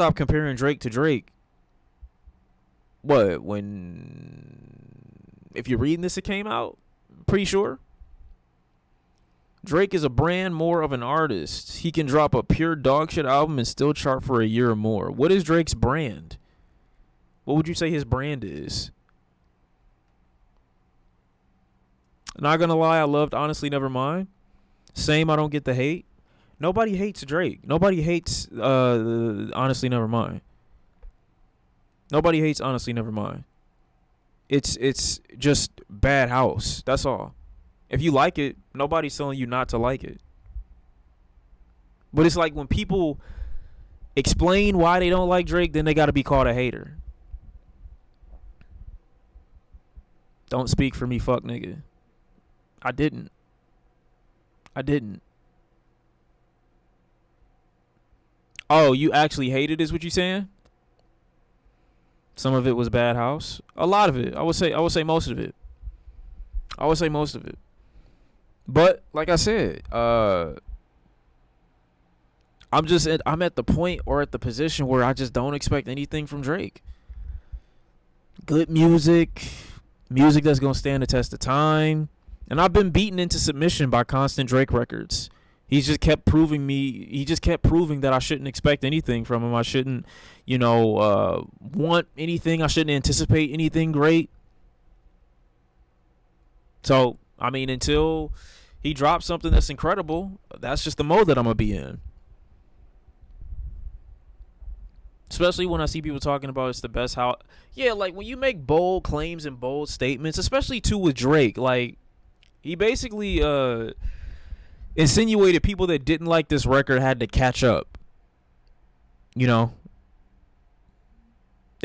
stopped comparing Drake to Drake. What, if you're reading this, it came out? Pretty sure. Drake is a brand, more of an artist. He can drop a pure dog shit album and still chart for a year or more. What is Drake's brand? What would you say his brand is? Not gonna lie, I loved Honestly Nevermind. Same, I don't get the hate. Nobody hates Drake. Nobody hates Honestly Nevermind. Nobody hates Honestly Nevermind. It's just bad house. That's all. If you like it, nobody's telling you not to like it. But it's like when people explain why they don't like Drake, then they got to be called a hater. Don't speak for me, fuck nigga. I didn't. Oh, you actually hated is what you saying? Some of it was bad house. A lot of it. I would say most of it. But like I said, I'm at the point or at the position where I just don't expect anything from Drake. Good music that's gonna stand the test of time. And I've been beaten into submission by constant Drake records. He just kept proving that I shouldn't expect anything from him. I shouldn't, want anything. I shouldn't anticipate anything great. So, I mean, until he drops something that's incredible, that's just the mode that I'm going to be in. Especially when I see people talking about it's the best house. Yeah, like when you make bold claims and bold statements, especially too with Drake, like he basically insinuated people that didn't like this record had to catch up. They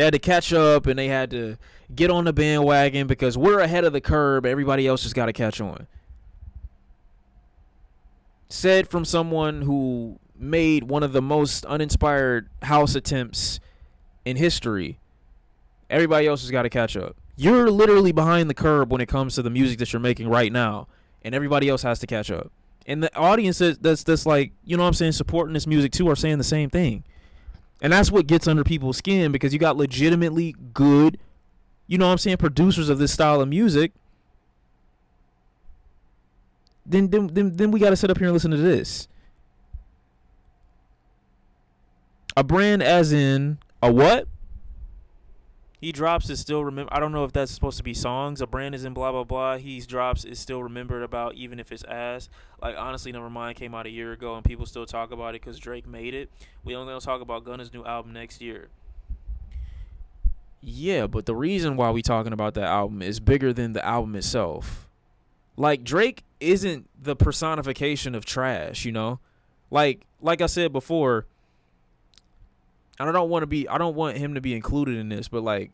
had to catch up and they had to get on the bandwagon because we're ahead of the curve. Everybody else just got to catch on. Said from someone who made one of the most uninspired house attempts in history. Everybody else has got to catch up. You're literally behind the curve when it comes to the music that you're making right now, and everybody else has to catch up. And the audience that's like, supporting this music too are saying the same thing. And that's what gets under people's skin because you got legitimately good, producers of this style of music. Then we got to sit up here and listen to this. A brand as in a what? He drops is still remember. I don't know if that's supposed to be songs. A brand is in blah, blah, blah. He drops is still remembered about even if it's ass. Like, Honestly Nevermind came out a year ago and people still talk about it because Drake made it. We only going to talk about Gunna's new album next year. Yeah, but the reason why we talking about that album is bigger than the album itself. Like, Drake isn't the personification of trash, Like I said before, and I don't want him to be included in this, but like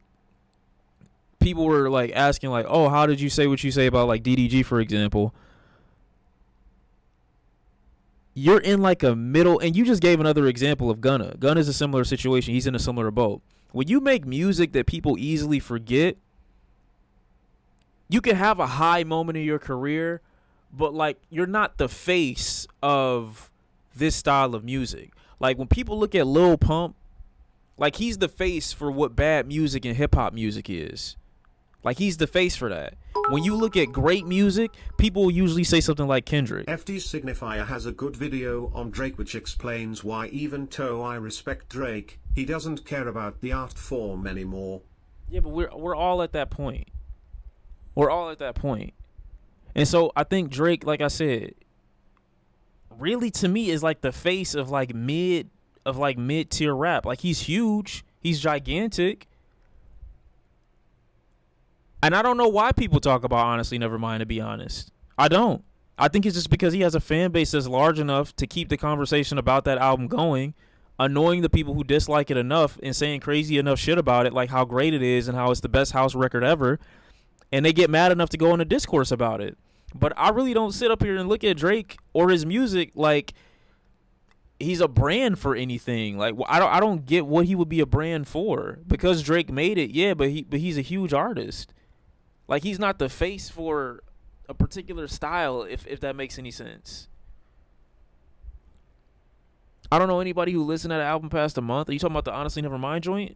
people were like asking like, oh, how did you say what you say about like DDG, for example? You're in like a middle, and you just gave another example of Gunna. Gunna's a similar situation. He's in a similar boat. When you make music that people easily forget, you can have a high moment in your career, but like you're not the face of this style of music. Like when people look at Lil Pump, like he's the face for what bad music and hip hop music is. Like he's the face for that. When you look at great music, people will usually say something like Kendrick. FD Signifier has a good video on Drake which explains why even though I respect Drake, he doesn't care about the art form anymore. Yeah, but we're all at that point. And so I think Drake, like I said, really to me is like the face of like mid-tier rap. Like he's huge, he's gigantic. And I don't know why people talk about Honestly Nevermind, to be honest. I don't. I think it's just because he has a fan base that's large enough to keep the conversation about that album going, annoying the people who dislike it enough and saying crazy enough shit about it, like how great it is and how it's the best house record ever. And they get mad enough to go on a discourse about it. But I really don't sit up here and look at Drake or his music like he's a brand for anything. Like I don't get what he would be a brand for. Because Drake made it, yeah, but he's a huge artist. Like he's not the face for a particular style, if that makes any sense. I don't know anybody who listened to that album past a month. Are you talking about the Honestly Nevermind joint?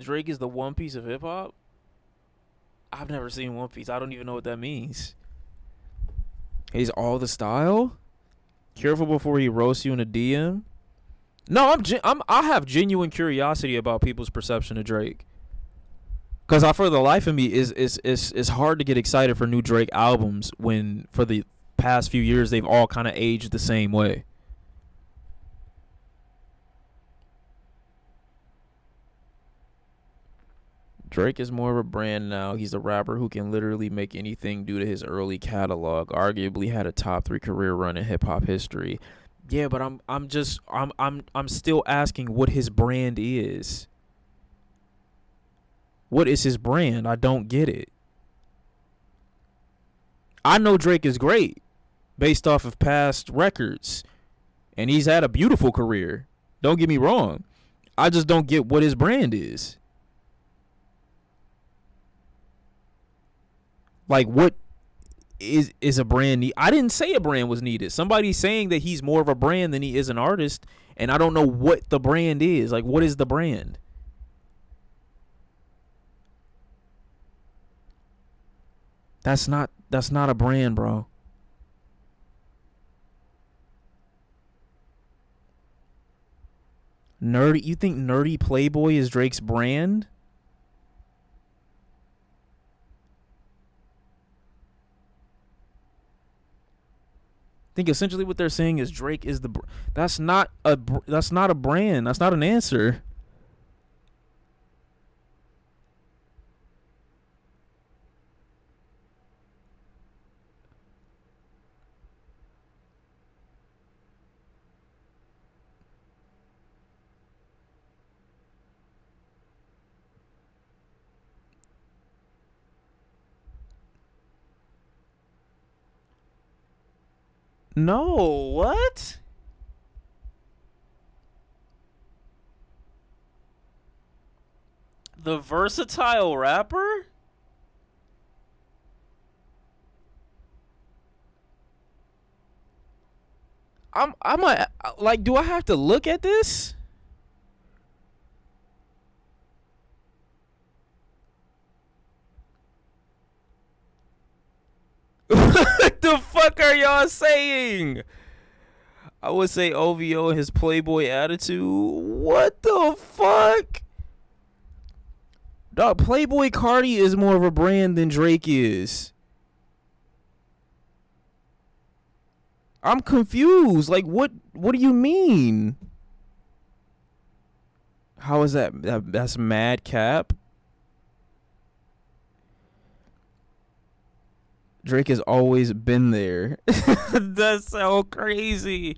Drake is the One Piece of hip hop? I've never seen One Piece. I don't even know what that means. He's all the style? Careful before he roasts you in a DM? No, I have genuine curiosity about people's perception of Drake. Cause for the life of me, it's hard to get excited for new Drake albums when for the past few years they've all kind of aged the same way. Drake is more of a brand now. He's a rapper who can literally make anything due to his early catalog. Arguably had a top 3 career run in hip hop history. Yeah, but I'm still asking what his brand is. What is his brand? I don't get it. I know Drake is great based off of past records, and he's had a beautiful career. Don't get me wrong. I just don't get what his brand is. Like, what is a brand need? I didn't say a brand was needed. Somebody's saying that he's more of a brand than he is an artist, and I don't know what the brand is. Like, what is the brand? That's not a brand, bro. Nerdy, you think Nerdy Playboy is Drake's brand? I think essentially what they're saying is Drake is that's not a brand. That's not an answer. No, what? The versatile rapper? Like, do I have to look at this? What the fuck are y'all saying? I would say OVO and his Playboy attitude. What the fuck? Dog, Playboy Cardi is more of a brand than Drake is. I'm confused. Like, what do you mean? How is that? That's mad cap. Drake has always been there. That's so crazy.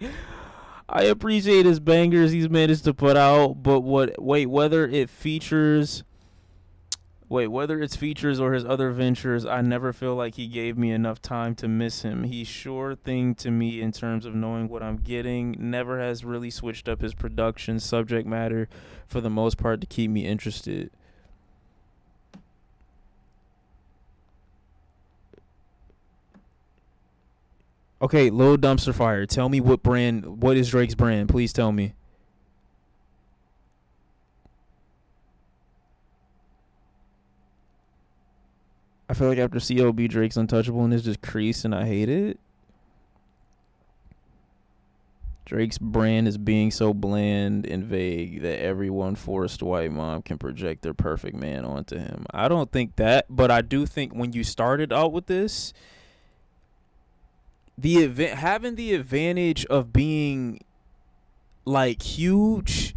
I appreciate his bangers he's managed to put out, but whether it's features or his other ventures, I never feel like he gave me enough time to miss him. He's sure thing to me in terms of knowing what I'm getting. Never has really switched up his production subject matter for the most part to keep me interested. Okay, Lil Dumpster Fire. Tell me what is Drake's brand? Please tell me. I feel like after COB, Drake's untouchable and it's just creased and I hate it. Drake's brand is being so bland and vague that everyone forced white mom can project their perfect man onto him. I don't think that, but I do think when you started out with this, having the advantage of being like huge,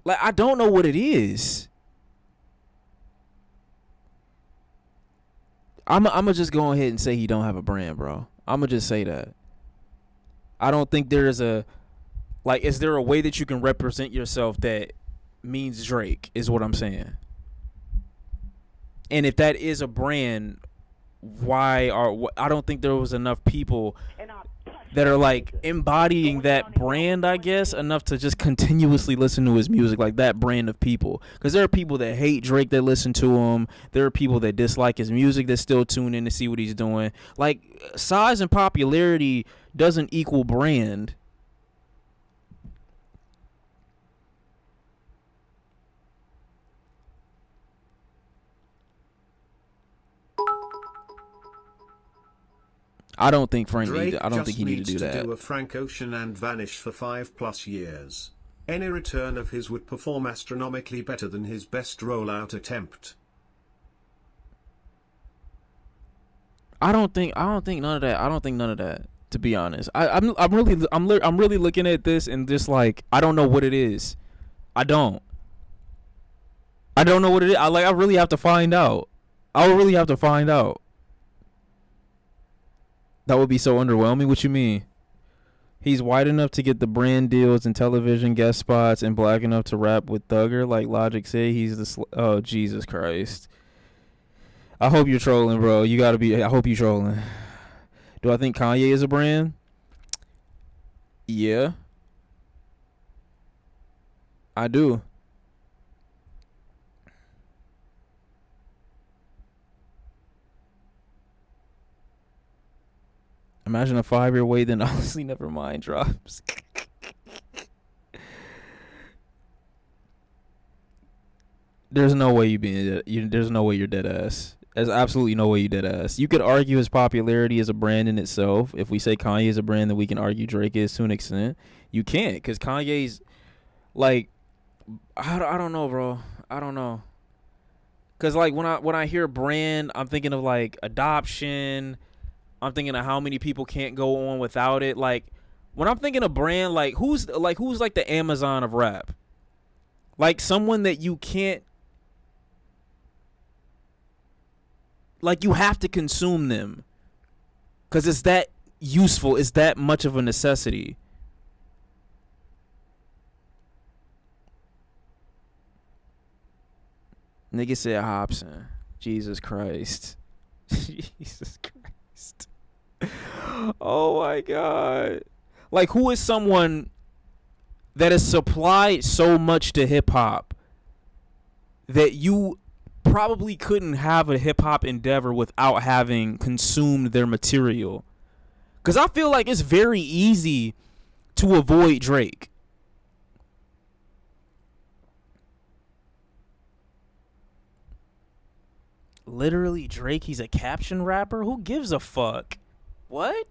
like I don't know what it is. I'm just go ahead and say he don't have a brand, bro. I'm gonna just say that. I don't think there is is there a way that you can represent yourself that means Drake is what I'm saying. And if that is a brand, I don't think there was enough people that are like embodying that brand, I guess, enough to just continuously listen to his music, like that brand of people. Because there are people that hate Drake that listen to him. There are people that dislike his music that still tune in to see what he's doing. Like, size and popularity doesn't equal brand. I don't think Frank Drake need. I don't think he need to do that. Do a Frank Ocean and vanish for 5+ years. Any return of his would perform astronomically better than his best rollout attempt. I don't think none of that. I don't think none of that. To be honest, I'm really looking at this and just like, I don't know what it is. I don't know what it is. I really have to find out. I would really have to find out. That would be so underwhelming. What you mean? He's white enough to get the brand deals and television guest spots, and black enough to rap with Thugger, like Logic said. He's the oh, Jesus Christ. I hope you're trolling, bro. You gotta be. I hope you're trolling. Do I think Kanye is a brand? Yeah, I do. Imagine a 5-year wait, then honestly, never mind drops. There's no way there's no way you're dead ass. There's absolutely no way you dead ass. You could argue his popularity as a brand in itself. If we say Kanye is a brand, then we can argue Drake is to an extent. You can't, because Kanye's like, I don't know, bro. I don't know. Cause like when I hear brand, I'm thinking of like adoption. I'm thinking of how many people can't go on without it. Like, when I'm thinking of brand, like who's like the Amazon of rap? Like, someone that you can't, like, you have to consume them, cause it's that useful. It's that much of a necessity. Nigga said Hobson. Jesus Christ. Jesus Christ. Oh my God. Like, who is someone that has supplied so much to hip hop that you probably couldn't have a hip hop endeavor without having consumed their material? Because I feel like it's very easy to avoid Drake. Literally, Drake, he's a caption rapper? Who gives a fuck? What?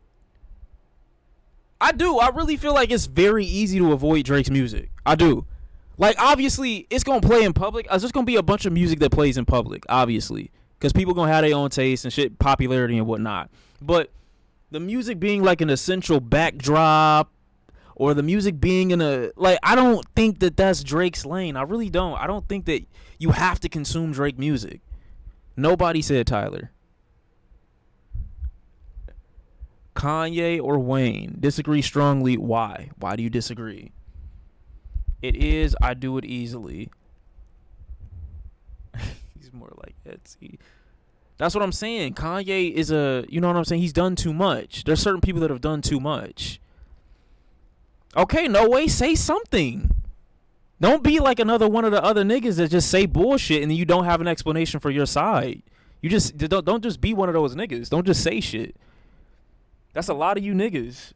I do. I really feel like it's very easy to avoid Drake's music. I do. Like, obviously, it's going to play in public. There's just going to be a bunch of music that plays in public, obviously. Because people going to have their own taste and shit, popularity and whatnot. But the music being like an essential backdrop, or the music being in a, like, I don't think that that's Drake's lane. I really don't. I don't think that you have to consume Drake music. Nobody said Tyler. Kanye or Wayne? Disagree strongly. Why? Why do you disagree? It is. I do it easily. He's more like Etsy. That's what I'm saying. Kanye is a, you know what I'm saying? He's done too much. There's certain people that have done too much. Okay, no way. Say something. Don't be like another one of the other niggas that just say bullshit and then you don't have an explanation for your side. You just don't just be one of those niggas. Don't just say shit. That's a lot of you niggas.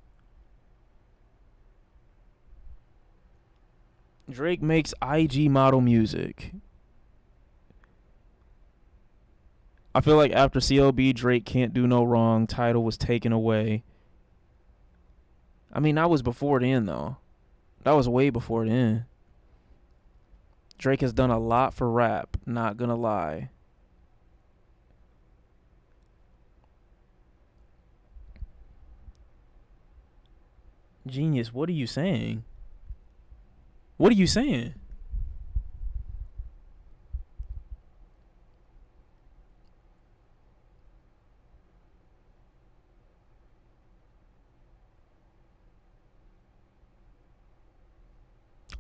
Drake makes IG model music. I feel like after CLB, Drake can't do no wrong. Title was taken away. I mean, that was before then, though. That was way before then. Drake has done a lot for rap, not gonna lie. Genius, what are you saying? What are you saying?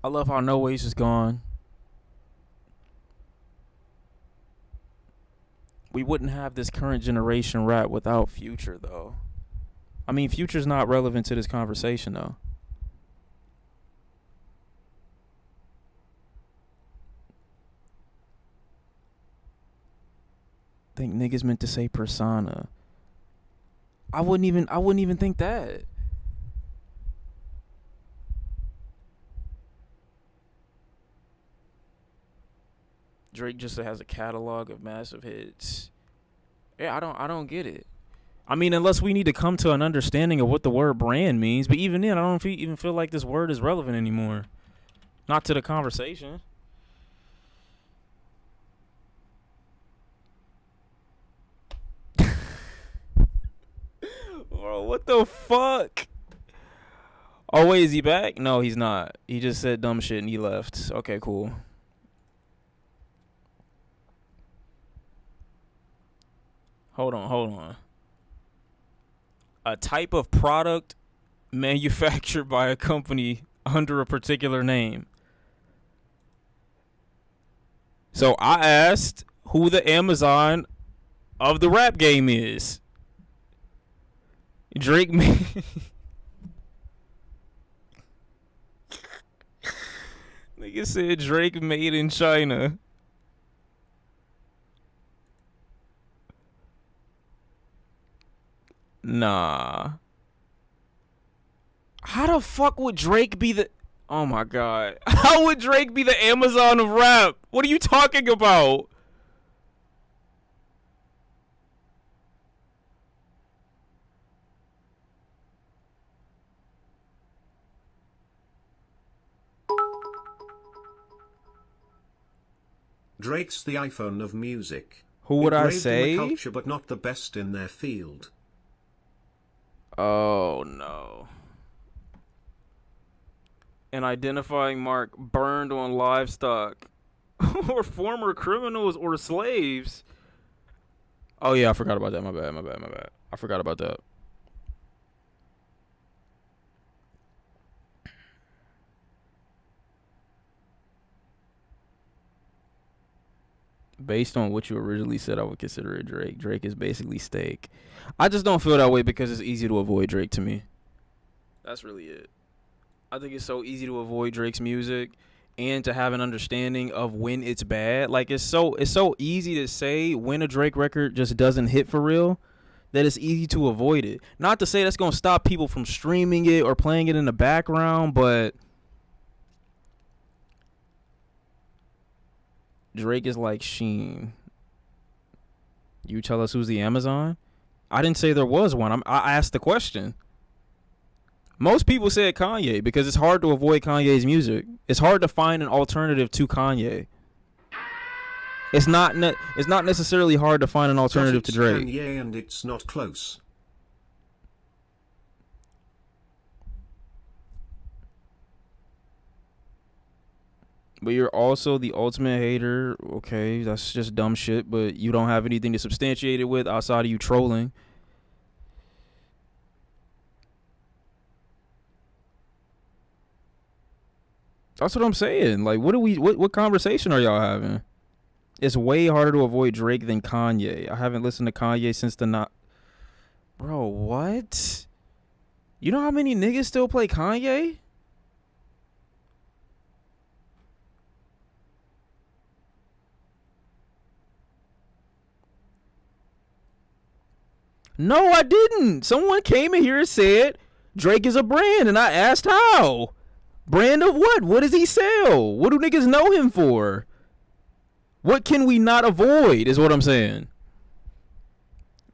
I love how No Ways is gone. We wouldn't have this current generation rap without Future, though. I mean, Future's not relevant to this conversation, though. I think niggas meant to say persona. I wouldn't even think that. Drake just has a catalog of massive hits. Yeah, I don't get it. I mean, unless we need to come to an understanding of what the word brand means, but even then, I don't even feel like this word is relevant anymore. Not to the conversation. Bro, what the fuck? Oh, wait, is he back? No, he's not. He just said dumb shit and he left. Okay, cool. Hold on. A type of product manufactured by a company under a particular name. So I asked who the Amazon of the rap game is. Drake made Nigga said Drake made in China. Nah. How the fuck would Drake be the... Oh my god. How would Drake be the Amazon of rap? What are you talking about? Drake's the iPhone of music. Who would I Engraved in say? the culture, but not the best in their field. Oh no. An identifying mark burned on livestock or former criminals or slaves. Oh yeah, I forgot about that. My bad. I forgot about that. Based on what you originally said, I would consider it Drake. Drake is basically steak. I just don't feel that way because it's easy to avoid Drake to me. That's really it. I think it's so easy to avoid Drake's music and to have an understanding of when it's bad. Like it's so easy to say when a Drake record just doesn't hit for real that it's easy to avoid it. Not to say that's going to stop people from streaming it or playing it in the background, but Drake is like Sheen. You tell us who's the Amazon? I didn't say there was one. I asked the question. Most people said Kanye because it's hard to avoid Kanye's music. It's hard to find an alternative to Kanye. It's not necessarily hard to find an alternative to Drake. Kanye and it's not close. But you're also the ultimate hater. Okay, that's just dumb shit, but you don't have anything to substantiate it with outside of you trolling. That's what I'm saying. Like, what conversation are y'all having? It's way harder to avoid Drake than Kanye. I haven't listened to Kanye since the not. Bro, what? You know how many niggas still play Kanye? No, I didn't. Someone came in here and said Drake is a brand, and I asked how. Brand of what? What does he sell? What do niggas know him for? What can we not avoid is what I'm saying.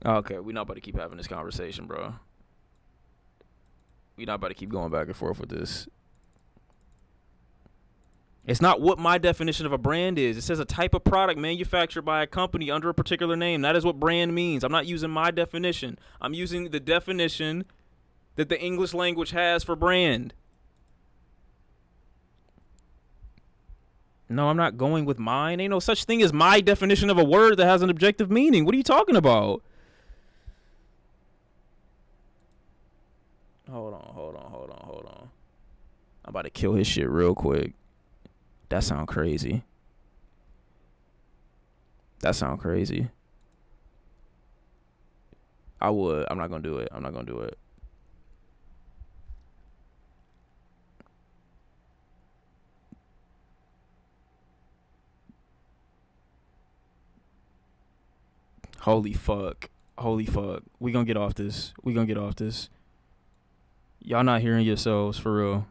Okay, we're not about to keep having this conversation, bro. We're not about to keep going back and forth with this. It's not what my definition of a brand is. It says a type of product manufactured by a company under a particular name. That is what brand means. I'm not using my definition. I'm using the definition that the English language has for brand. No, I'm not going with mine. Ain't no such thing as my definition of a word that has an objective meaning. What are you talking about? Hold on. I'm about to kill his shit real quick. That sound crazy. I would. I'm not gonna do it. Holy fuck. Holy fuck. We gonna get off this. We gonna get off this. Y'all not hearing yourselves for real.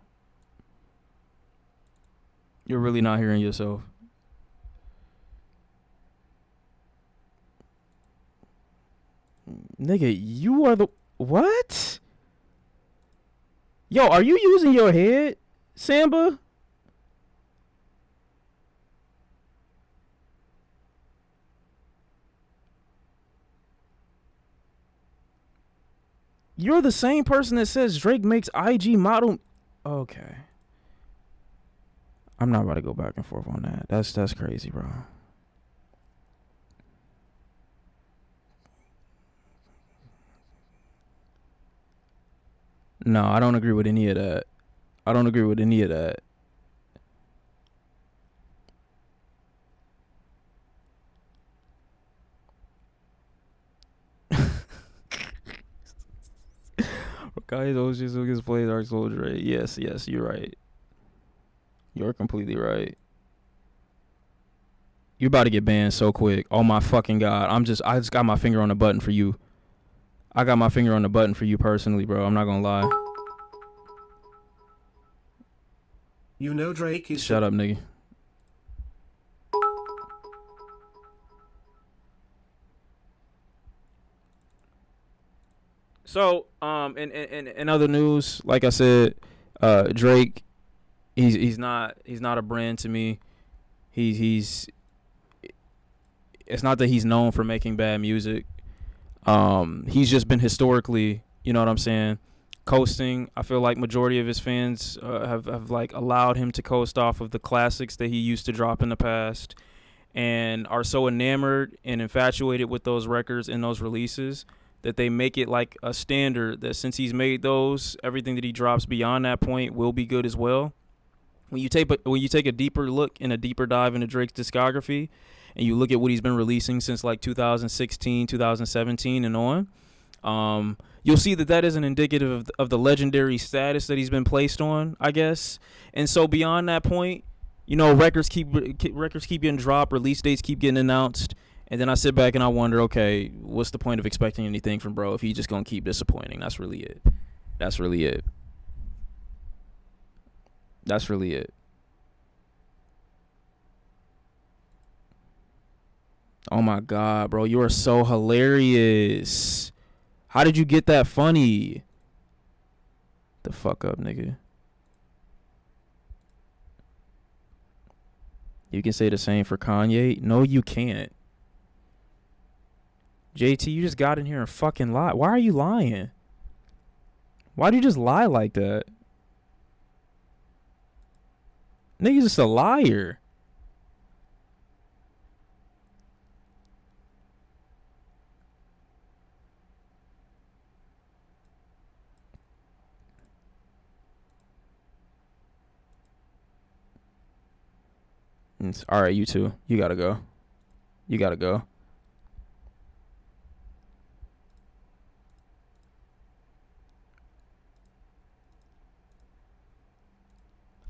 You're really not hearing yourself. Nigga, you are the what? Yo, are you using your head, Samba? You're the same person that says Drake makes IG model. Okay. I'm not about to go back and forth on that. That's crazy, bro. No, I don't agree with any of that. I don't agree with any of that. Guys, OG's Lucas plays Dark Soldier. Yes, you're right. You're completely right. You're about to get banned so quick. Oh my fucking god. I just got my finger on the button for you. I got my finger on the button for you personally, bro. I'm not gonna lie. You know Drake is... Shut up, nigga. So, in other news, like I said, Drake, he's not a brand to me. He's it's not that he's known for making bad music. He's just been historically, you know what I'm saying, coasting. I feel like majority of his fans have like allowed him to coast off of the classics that he used to drop in the past, and are so enamored and infatuated with those records and those releases that they make it like a standard that since he's made those, everything that he drops beyond that point will be good as well. When you take a deeper look and a deeper dive into Drake's discography, and you look at what he's been releasing since like 2016, 2017 and on, you'll see that isn't indicative of the legendary status that he's been placed on, I guess. And so beyond that point, you know, records keep getting dropped, release dates keep getting announced, and then I sit back and I wonder, okay, what's the point of expecting anything from bro if he's just gonna keep disappointing? That's really it. That's really it. That's really it. Oh my god, bro, you are so hilarious. How did you get that funny? The fuck up, nigga. You can say the same for Kanye. No, you can't. JT, you just got in here and fucking lied. Why are you lying? Why do you just lie like that? Nigga's just a liar. All right, you two. You gotta go. You gotta go.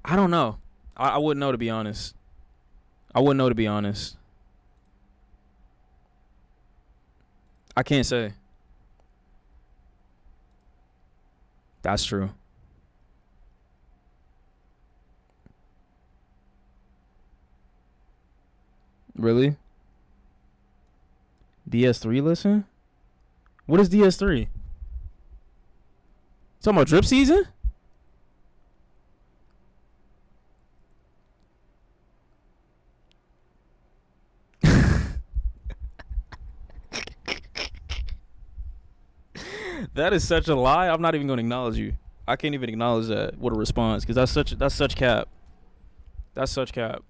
I don't know. I wouldn't know, to be honest. I wouldn't know, to be honest. I can't say. That's true. Really? DS3 listen? What is DS3? Talking about drip season? That is such a lie. I'm not even going to acknowledge you. I can't even acknowledge that with a response because that's such cap. That's such cap.